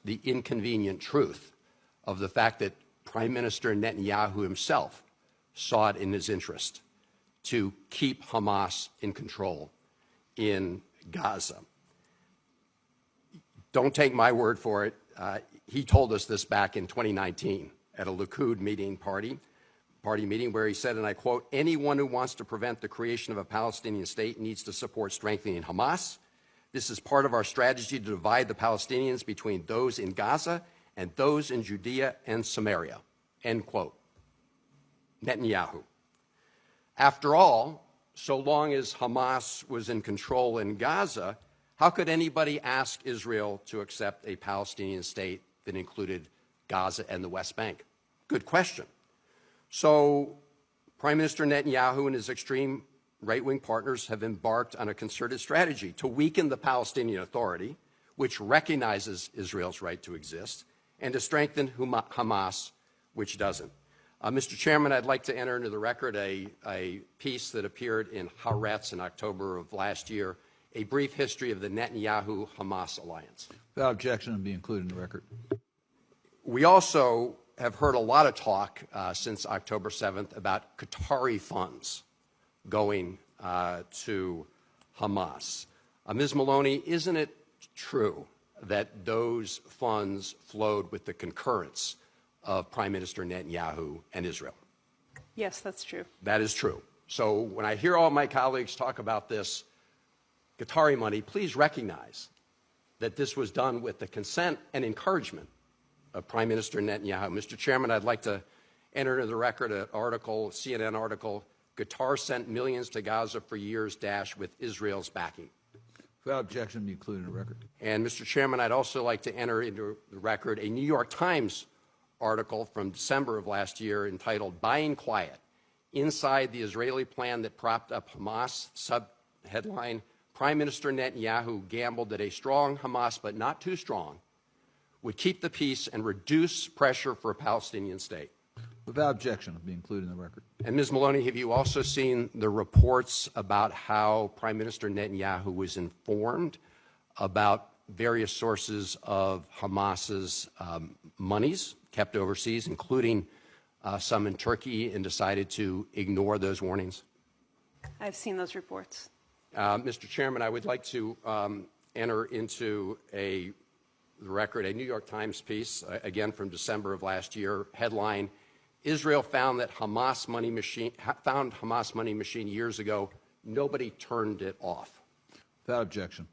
the inconvenient truth of the fact that Prime Minister Netanyahu himself saw it in his interest to keep Hamas in control in Gaza. Don't take my word for it. He told us this back in 2019 at a Likud party meeting where he said, and I quote, "Anyone who wants to prevent the creation of a Palestinian state needs to support strengthening Hamas. This is part of our strategy to divide the Palestinians between those in Gaza and those in Judea and Samaria," end quote. Netanyahu. After all, so long as Hamas was in control in Gaza, how could anybody ask Israel to accept a Palestinian state that included Gaza and the West Bank? Good question. So Prime Minister Netanyahu and his extreme right-wing partners have embarked on a concerted strategy to weaken the Palestinian Authority, which recognizes Israel's right to exist, and to strengthen Hamas, which doesn't. Mr. Chairman, I'd like to enter into the record a piece that appeared in Haaretz in October of last year, a brief history of the Netanyahu-Hamas alliance. Without objection, and be included in the record. We also have heard a lot of talk since October 7th about Qatari funds going to Hamas. Ms. Maloney, isn't it true that those funds flowed with the concurrence of Prime Minister Netanyahu and Israel? Yes, that's true. That is true. So when I hear all my colleagues talk about this Qatari money, please recognize that this was done with the consent and encouragement of Prime Minister Netanyahu. Mr. Chairman, I'd like to enter into the record an article, CNN article, "Qatar sent millions to Gaza for years, with Israel's backing." Without objection, be included in the record. And Mr. Chairman, I'd also like to enter into the record a New York Times article from December of last year entitled "Buying Quiet: Inside the Israeli Plan That Propped Up Hamas." Subheadline: Prime Minister Netanyahu gambled that a strong Hamas, but not too strong, would keep the peace and reduce pressure for a Palestinian state. Without objection, be included in the record. And Ms. Maloney, have you also seen the reports about how Prime Minister Netanyahu was informed about various sources of Hamas's monies kept overseas, including some in Turkey, and decided to ignore those warnings? I've seen those reports. Mr. Chairman, I would like to enter into the record a New York Times piece, again from December of last year, headline: Israel found Hamas money machine years ago. Nobody turned it off. Without objection.